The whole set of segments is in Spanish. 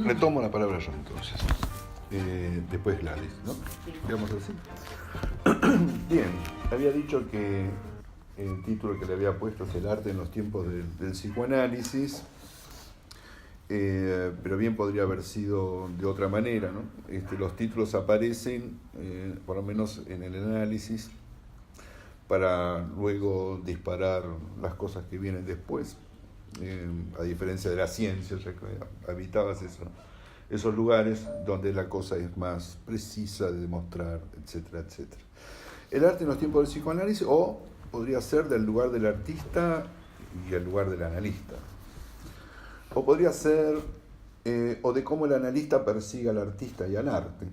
Retomo la palabra yo entonces. Después Gladys, ¿no? Digamos así. Bien, había dicho que el título que le había puesto es El arte en los tiempos del psicoanálisis, pero bien podría haber sido de otra manera, ¿no? Los títulos aparecen, por lo menos en el análisis, para luego disparar las cosas que vienen después, a diferencia de la ciencia, ya que habitabas esos lugares donde la cosa es más precisa de demostrar, etcétera, etcétera. El arte en los tiempos del psicoanálisis, o podría ser del lugar del artista y el lugar del analista. O podría ser, o de cómo el analista persigue al artista y al arte.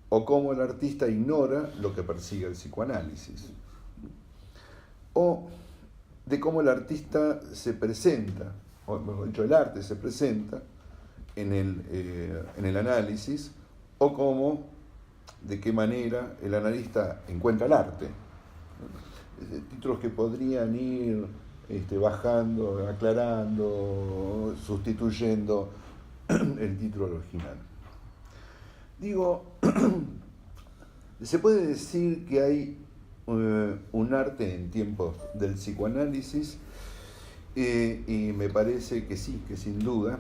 O cómo el artista ignora lo que persigue el psicoanálisis. O de cómo el artista se presenta, o mejor dicho, el arte se presenta en el análisis, o cómo, de qué manera el analista encuentra el arte. Títulos que podrían ir bajando, aclarando, sustituyendo el título original. Digo, se puede decir que hay un arte en tiempos del psicoanálisis, y me parece que sí, que sin duda,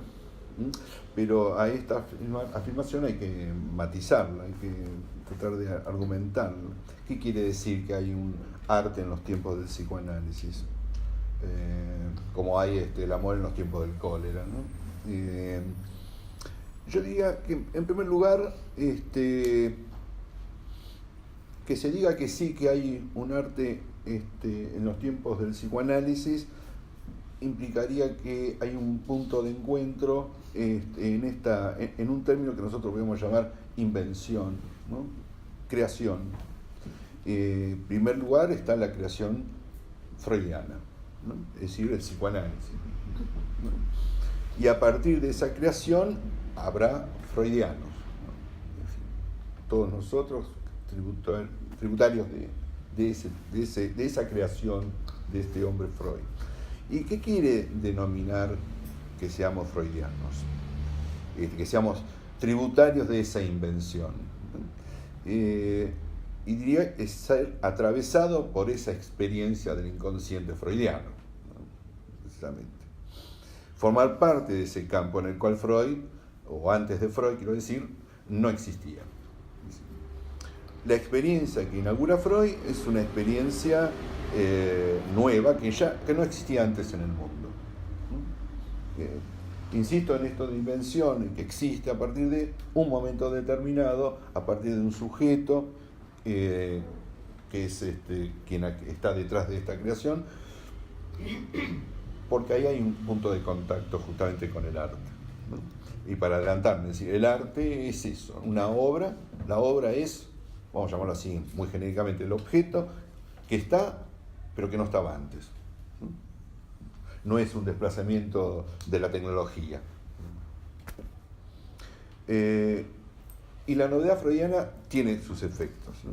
pero a esta afirmación hay que matizarla, hay que tratar de argumentarla. ¿Qué quiere decir que hay un arte en los tiempos del psicoanálisis? Como hay el amor en los tiempos del cólera, ¿no? Yo diría que, en primer lugar, que se diga que sí, que hay un arte en los tiempos del psicoanálisis, implicaría que hay un punto de encuentro en un término que nosotros podemos llamar invención, ¿no? Creación. En primer lugar está la creación freudiana, ¿no? Es decir, el psicoanálisis, ¿no? Y a partir de esa creación habrá freudianos, ¿no? Es decir, todos nosotros tributarios de esa creación de este hombre Freud. ¿Y qué quiere denominar que seamos freudianos? Que seamos tributarios de esa invención. Y diría que es ser atravesado por esa experiencia del inconsciente freudiano, ¿no? Precisamente. Formar parte de ese campo en el cual Freud, o antes de Freud, quiero decir, no existía. La experiencia que inaugura Freud es una experiencia nueva que no existía antes en el mundo. Insisto en esto de invención, que existe a partir de un momento determinado, a partir de un sujeto que es quien está detrás de esta creación, porque ahí hay un punto de contacto justamente con el arte, ¿no? Y para adelantarme, es decir, el arte es eso, una obra, la obra es, vamos a llamarlo así muy genéricamente, el objeto que está, pero que no estaba antes. No es un desplazamiento de la tecnología. Y la novedad freudiana tiene sus efectos, ¿no?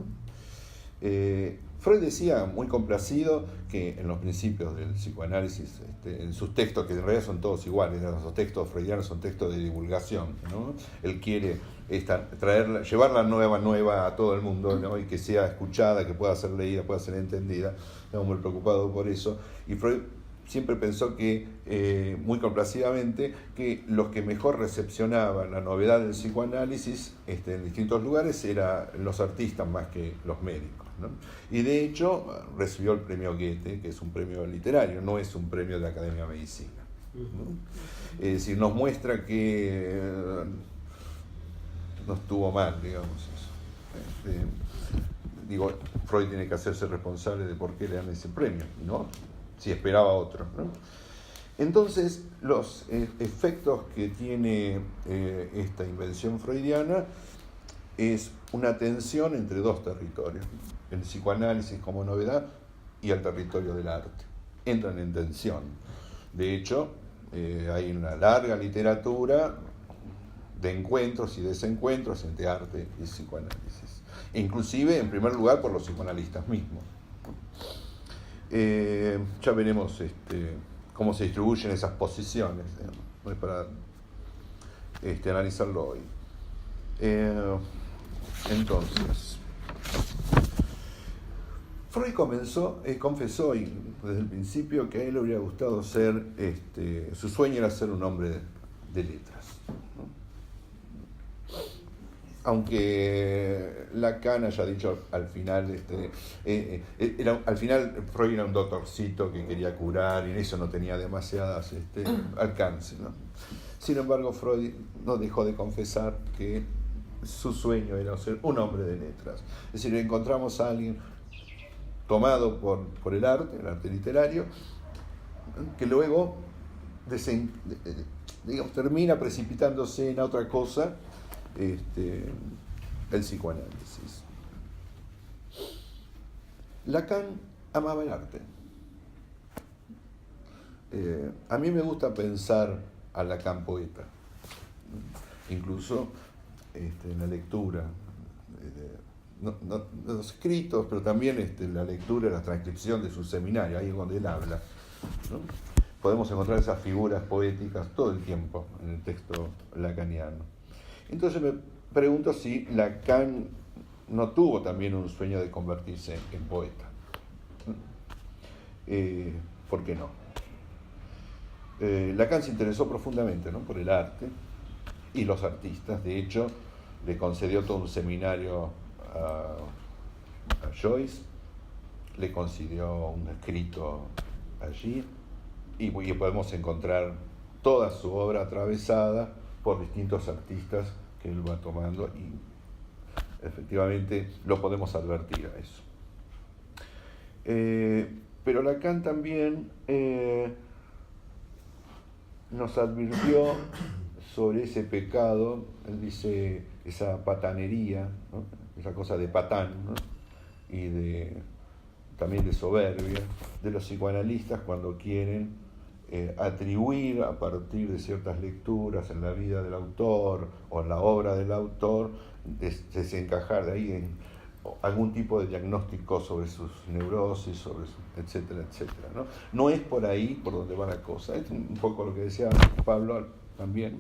Freud decía, muy complacido, que en los principios del psicoanálisis, en sus textos, que en realidad son todos iguales, ¿no? Los textos freudianos son textos de divulgación, ¿no? Él quiere llevar la nueva a todo el mundo, ¿no? Y que sea escuchada, que pueda ser leída, pueda ser entendida. Estamos muy preocupados por eso. Y Freud siempre pensó que, muy complacidamente, que los que mejor recepcionaban la novedad del psicoanálisis en distintos lugares eran los artistas más que los médicos, ¿no? Y de hecho recibió el premio Goethe, que es un premio literario, no es un premio de la Academia de Medicina, ¿no? Es decir, nos muestra que no estuvo mal, digamos eso. Freud tiene que hacerse responsable de por qué le dan ese premio, ¿no? Si esperaba otro, ¿no? Entonces, los efectos que tiene esta invención freudiana es una tensión entre dos territorios, el psicoanálisis como novedad y el territorio del arte. Entran en tensión. De hecho, hay una larga literatura de encuentros y desencuentros entre arte y psicoanálisis, inclusive, en primer lugar, por los psicoanalistas mismos. Ya veremos cómo se distribuyen esas posiciones, ¿no? analizarlo hoy. Entonces, Freud confesó desde el principio que a él le hubiera gustado ser, su sueño era ser un hombre de letras, ¿no? Aunque Lacan haya dicho al final, al final Freud era un doctorcito que quería curar y eso no tenía demasiadas alcance, ¿no? Sin embargo, Freud no dejó de confesar que su sueño era ser un hombre de letras. Es decir, encontramos a alguien tomado por el arte literario, que luego termina precipitándose en otra cosa, el psicoanálisis. Lacan amaba el arte. A mí me gusta pensar a Lacan poeta, incluso en la lectura, no los escritos, pero también la lectura y la transcripción de su seminario, ahí es donde él habla, ¿no? Podemos encontrar esas figuras poéticas todo el tiempo en el texto lacaniano. Entonces me pregunto si Lacan no tuvo también un sueño de convertirse en poeta. ¿Por qué no? Lacan se interesó profundamente, ¿no?, por el arte y los artistas. De hecho, le concedió todo un seminario a Joyce, le concedió un escrito allí, y podemos encontrar toda su obra atravesada por distintos artistas que él va tomando, y efectivamente lo podemos advertir a eso. Pero Lacan también nos advirtió sobre ese pecado, él dice, esa patanería, ¿no?, esa cosa de patán, ¿no?, y también de soberbia de los psicoanalistas cuando quieren atribuir a partir de ciertas lecturas en la vida del autor o en la obra del autor, desencajar de ahí en algún tipo de diagnóstico sobre sus neurosis, etcétera, etcétera, ¿no? No es por ahí por donde va la cosa. Es un poco lo que decía Pablo también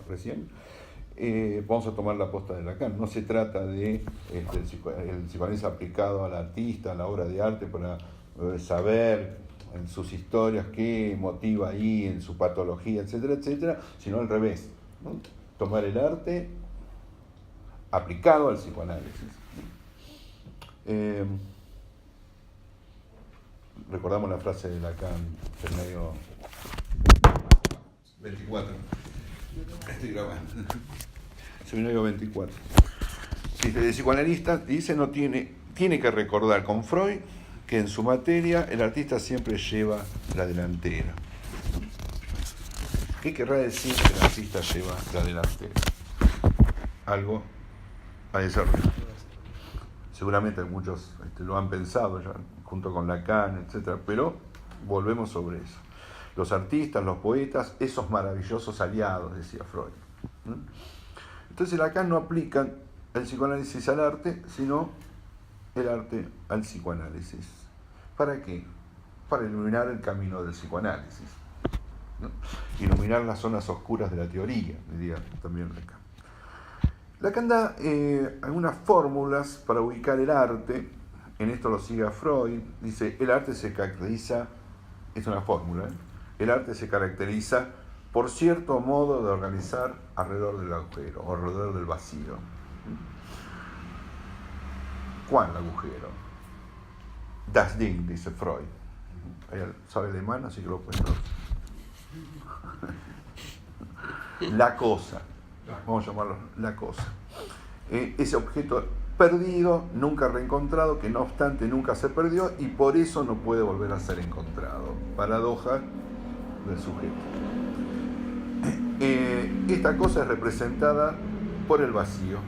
recién. Vamos a tomar la posta de Lacan. No se trata de el psicoanálisis aplicado al artista, a la obra de arte, para saber en sus historias qué motiva ahí, en su patología, etcétera, etcétera, sino al revés, ¿no? Tomar el arte aplicado al psicoanálisis. Recordamos la frase de Lacan, Seminario 24. Estoy grabando. Seminario 24. Si el psicoanalista dice, tiene que recordar con Freud que en su materia el artista siempre lleva la delantera. ¿Qué querrá decir que el artista lleva la delantera? Algo a desarrollar. Seguramente muchos lo han pensado ya, junto con Lacan, etc. Pero volvemos sobre eso. Los artistas, los poetas, esos maravillosos aliados, decía Freud, ¿no? Entonces Lacan no aplica el psicoanálisis al arte, sino el arte al psicoanálisis. ¿Para qué? Para iluminar el camino del psicoanálisis, ¿no? Iluminar las zonas oscuras de la teoría, diría también Lacan. Lacan da algunas fórmulas para ubicar el arte. En esto lo sigue a Freud. Dice, el arte se caracteriza, es una fórmula, el arte se caracteriza por cierto modo de organizar alrededor del agujero, o alrededor del vacío. ¿Cuál agujero? Das Ding, dice Freud. Ella sabe alemán, así que lo puedo traducir. La cosa, vamos a llamarlo la cosa. Ese objeto perdido, nunca reencontrado, que no obstante nunca se perdió y por eso no puede volver a ser encontrado. Paradoja del sujeto. Esta cosa es representada por el vacío.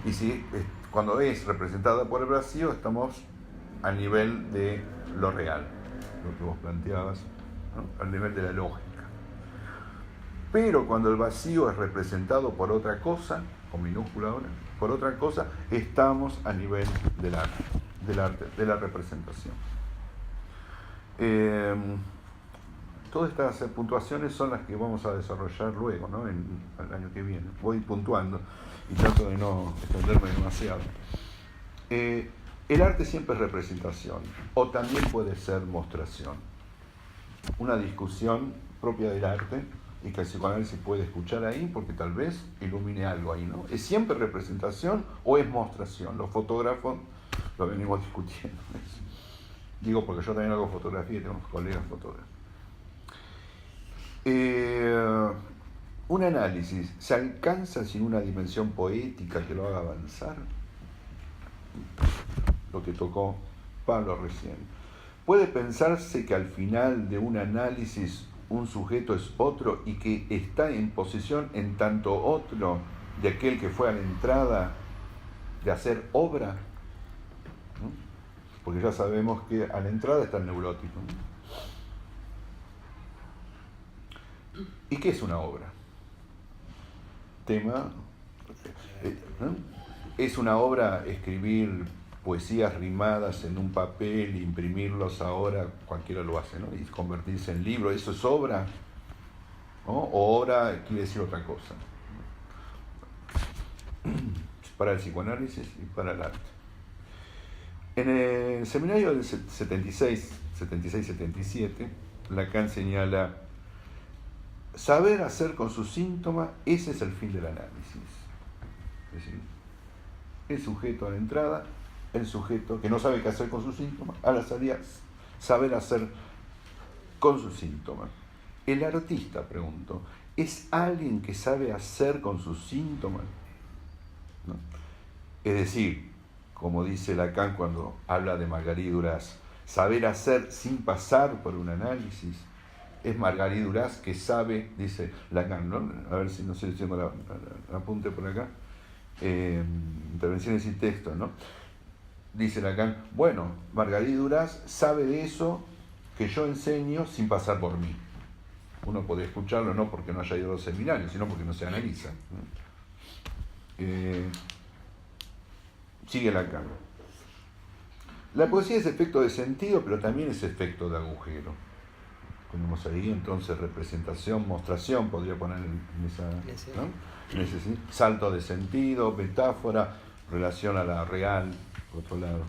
Y si cuando es representada por el vacío, estamos a nivel de lo real, lo que vos planteabas, ¿no?, al nivel de la lógica. Pero cuando el vacío es representado por otra cosa, con minúscula ahora, por otra cosa, estamos a nivel del arte, de la representación. todas estas puntuaciones son las que vamos a desarrollar luego, ¿no? El año que viene. Voy puntuando y trato de no extenderme demasiado. El arte siempre es representación, o también puede ser mostración. Una discusión propia del arte y que el psicoanálisis puede escuchar ahí porque tal vez ilumine algo ahí, ¿no? ¿Es siempre representación o es mostración? Los fotógrafos lo venimos discutiendo. Digo porque yo también hago fotografía y tengo colegas fotógrafos. Un análisis se alcanza sin una dimensión poética que lo haga avanzar. Lo que tocó Pablo recién. Puede pensarse que al final de un análisis un sujeto es otro y que está en posición en tanto otro de aquel que fue a la entrada de hacer obra, ¿no? Porque ya sabemos que a la entrada está el neurótico, ¿no? ¿Y qué es una obra? Tema, ¿no? ¿Es una obra escribir poesías rimadas en un papel, imprimirlos ahora, cualquiera lo hace, ¿no? Y convertirse en libro, ¿eso es obra? ¿No? O obra quiere decir otra cosa. Para el psicoanálisis y para el arte. En el seminario del 76-77, Lacan señala: saber hacer con su síntoma, ese es el fin del análisis. Es decir, el sujeto a la entrada, el sujeto que no sabe qué hacer con sus síntomas, a la salida, saber hacer con sus síntomas. El artista, pregunto, ¿es alguien que sabe hacer con sus síntomas? ¿No? Es decir, como dice Lacan cuando habla de Marguerite Duras, saber hacer sin pasar por un análisis. Es Marguerite Duras que sabe, dice Lacan, ¿no? A ver si no estoy diciendo la apunte por acá. Intervenciones sin texto, ¿no? Dice Lacan, bueno, Marguerite Duras sabe de eso que yo enseño sin pasar por mí. Uno puede escucharlo no porque no haya ido a los seminarios, sino porque no se analiza, ¿no? Sigue Lacan. La poesía es efecto de sentido, pero también es efecto de agujero. Ponemos ahí entonces representación, mostración, podría poner en esa, ¿no? En ese, ¿sí? Salto de sentido, metáfora, relación a la real, por otro lado.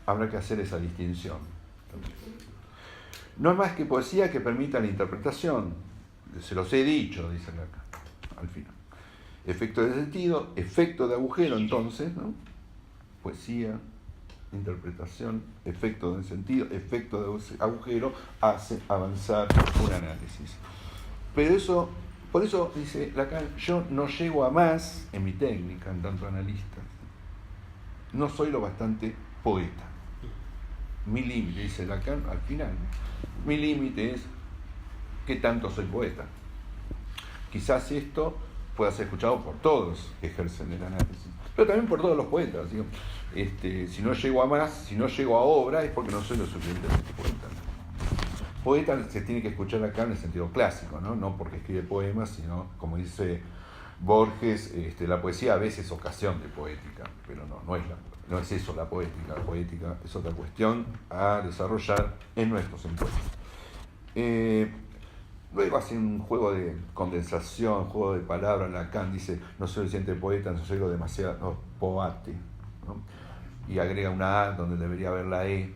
Habrá que hacer esa distinción. No es más que poesía que permita la interpretación. Se los he dicho, dice Lacan, al final. Efecto de sentido, efecto de agujero, entonces, ¿no? Poesía, interpretación, efecto de sentido, efecto de agujero, hace avanzar un análisis. Pero eso, por eso dice Lacan, yo no llego a más en mi técnica, en tanto analista. No soy lo bastante poeta. Mi límite, dice Lacan al final, mi límite es qué tanto soy poeta. Quizás esto pueda ser escuchado por todos que ejercen el análisis, pero también por todos los poetas. Digo, si no llego a más, si no llego a obra, es porque no soy lo suficientemente poeta. Poeta se tiene que escuchar acá en el sentido clásico, ¿no? No porque escribe poemas, sino, como dice Borges, la poesía a veces es ocasión de poética, pero no es eso la poética es otra cuestión a desarrollar en nuestros encuentros. Luego hace un juego de condensación, juego de palabras. Lacan dice, no soy suficiente poeta, no soy lo demasiado poate, ¿no? Y agrega una A donde debería haber la E.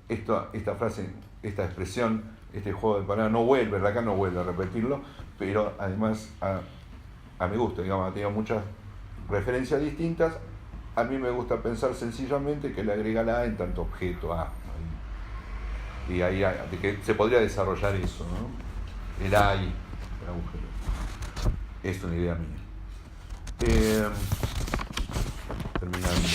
Esta frase, esta expresión, este juego de palabras no vuelve, Lacan no vuelve a repetirlo, pero además a mi gusto, digamos, ha tenido muchas referencias distintas. A mí me gusta pensar sencillamente que le agrega la A en tanto objeto A. Y ahí de que se podría desarrollar eso, ¿no? El hay, el agujero. Es una idea mía. Terminando.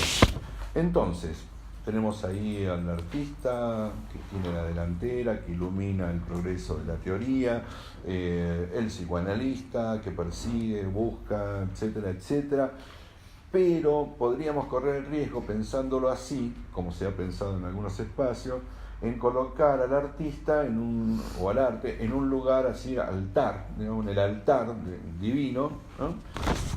Entonces, tenemos ahí al artista que tiene la delantera, que ilumina el progreso de la teoría, el psicoanalista que persigue, busca, etcétera, etcétera. Pero podríamos correr el riesgo, pensándolo así, como se ha pensado en algunos espacios, en colocar al artista o al arte en un lugar así, altar, digamos, en el altar divino, ¿no?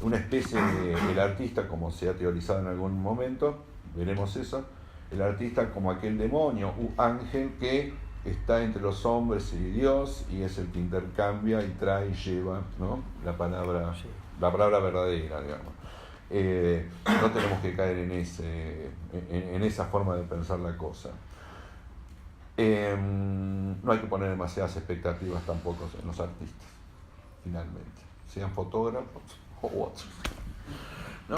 Una especie de el artista, como se ha teorizado en algún momento, veremos eso, el artista como aquel demonio, un ángel que está entre los hombres y Dios y es el que intercambia y trae y lleva, ¿no? la palabra verdadera, digamos. No tenemos que caer en esa forma de pensar la cosa. No hay que poner demasiadas expectativas tampoco en los artistas, finalmente, sean fotógrafos o otros, ¿no?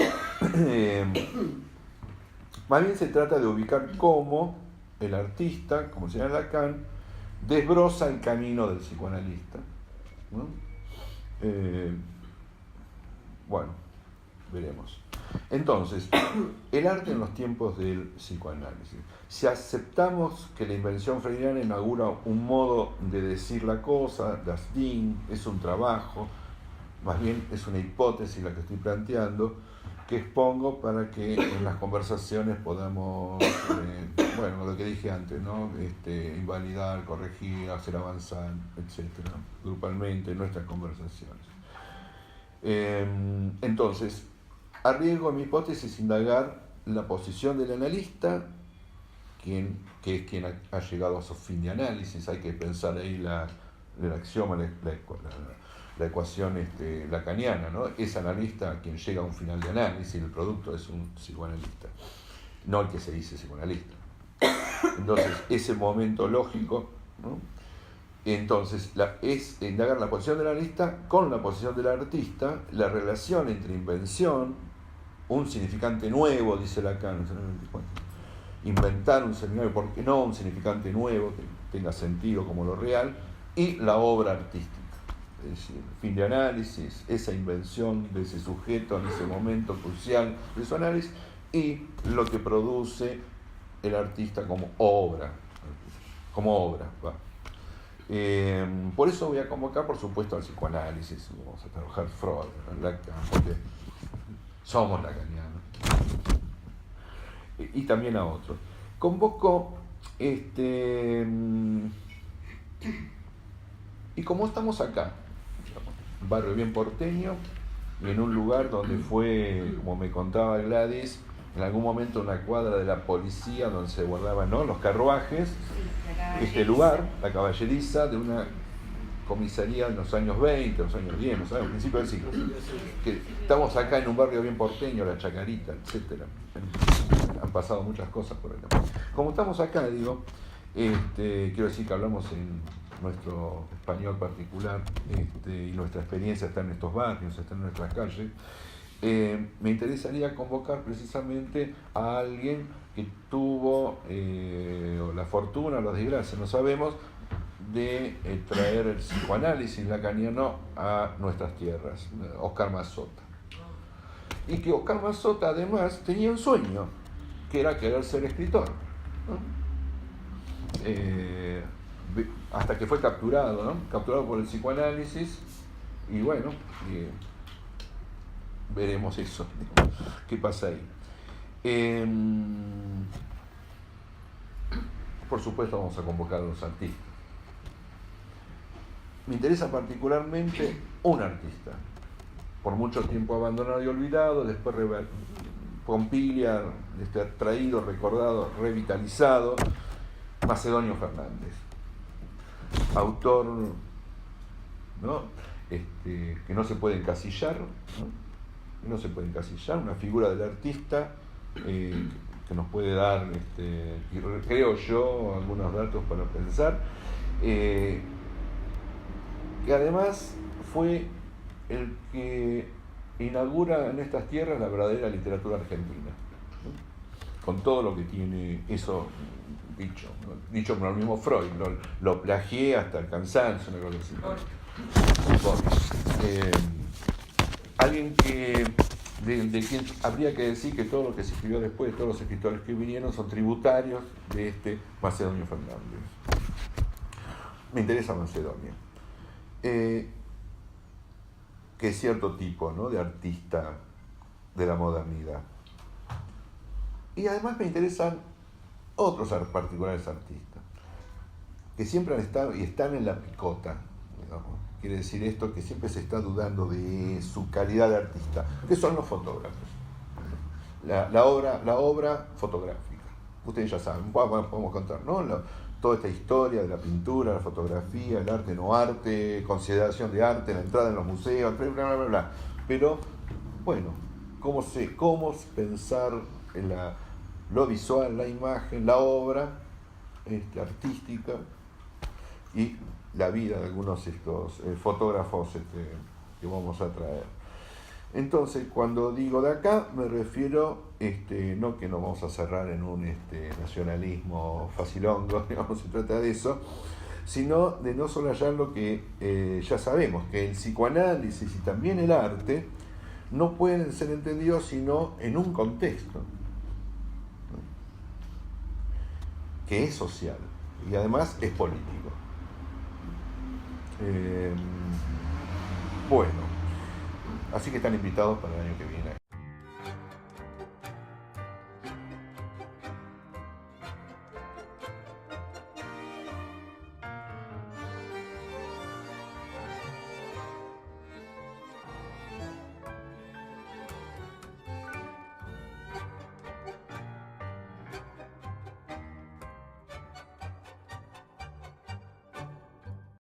Más bien se trata de ubicar cómo el artista, como señala Lacan, desbroza el camino del psicoanalista, ¿no? Bueno, veremos. Entonces, el arte en los tiempos del psicoanálisis. Si aceptamos que la invención freudiana inaugura un modo de decir la cosa, das Ding, es un trabajo, más bien es una hipótesis la que estoy planteando, que expongo para que en las conversaciones podamos, bueno, lo que dije antes, ¿no? Invalidar, corregir, hacer avanzar, etcétera, grupalmente en nuestras conversaciones. Entonces, arriesgo mi hipótesis indagar la posición del analista, que es quien ha llegado a su fin de análisis. Hay que pensar ahí el axioma, la ecuación lacaniana, ¿no? Es analista quien llega a un final de análisis, el producto es un psicoanalista, no el que se dice psicoanalista. Entonces, ese momento lógico, ¿no? Entonces, es indagar la posición del analista con la posición del artista, la relación entre invención, un significante nuevo, dice Lacan, inventar un significante, ¿por qué no un significante nuevo que tenga sentido como lo real? Y la obra artística, es decir, fin de análisis, esa invención de ese sujeto en ese momento crucial de su análisis y lo que produce el artista como obra, va. Por eso voy a convocar, por supuesto, al psicoanálisis, vamos a trabajar Freud, Lacan, porque somos lacanianos, y también a otros. Convoco, y como estamos acá, un barrio bien porteño, y en un lugar donde fue, como me contaba Gladys, en algún momento una cuadra de la policía donde se guardaban, ¿no?, los carruajes, este lugar, la caballeriza, de una comisaría en los años 20, los años 10, no sabemos, principio del siglo. Que estamos acá en un barrio bien porteño, La Chacarita, etc. Han pasado muchas cosas por acá. Como estamos acá, digo, quiero decir que hablamos en nuestro español particular, y nuestra experiencia está en estos barrios, está en nuestras calles. Me interesaría convocar precisamente a alguien que tuvo la fortuna o la desgracia, no sabemos, de traer el psicoanálisis lacaniano a nuestras tierras, Oscar Mazota. Y que Oscar Mazota además tenía un sueño, que era querer ser escritor, ¿no? Hasta que fue capturado, ¿no? Capturado por el psicoanálisis, y bueno, veremos eso, qué pasa ahí. Por supuesto vamos a convocar a los artistas. Me interesa particularmente un artista, por mucho tiempo abandonado y olvidado, después Pompilia, traído, recordado, revitalizado, Macedonio Fernández, autor, ¿no?, que no se puede encasillar, ¿no? No se puede encasillar, una figura del artista que nos puede dar, creo yo, algunos datos para pensar, que además fue el que inaugura en estas tierras la verdadera literatura argentina, ¿no? Con todo lo que tiene eso dicho por el mismo Freud, lo plagié hasta el cansancio, una cosa así. Alguien de quien habría que decir que todo lo que se escribió después, todos los escritores que vinieron, son tributarios de Macedonio Fernández. Me interesa Macedonio, que es cierto tipo, ¿no?, de artista de la modernidad. Y además me interesan otros particulares artistas, que siempre han estado y están en la picota, digamos. Quiere decir esto, que siempre se está dudando de su calidad de artista, que son los fotógrafos. La obra fotográfica, ustedes ya saben, podemos contar, ¿no? Toda esta historia de la pintura, la fotografía, el arte no arte, consideración de arte, la entrada en los museos, bla, bla, bla, bla. Pero, bueno, cómo pensar en lo visual, la imagen, la obra artística y la vida de algunos estos fotógrafos que vamos a traer. Entonces, cuando digo de acá, me refiero, no que nos vamos a cerrar en un nacionalismo facilongo, no se trata de eso, sino de no solayar lo que ya sabemos, que el psicoanálisis y también el arte no pueden ser entendidos sino en un contexto, ¿no? Que es social y además es político. Bueno, así que están invitados para el año que viene.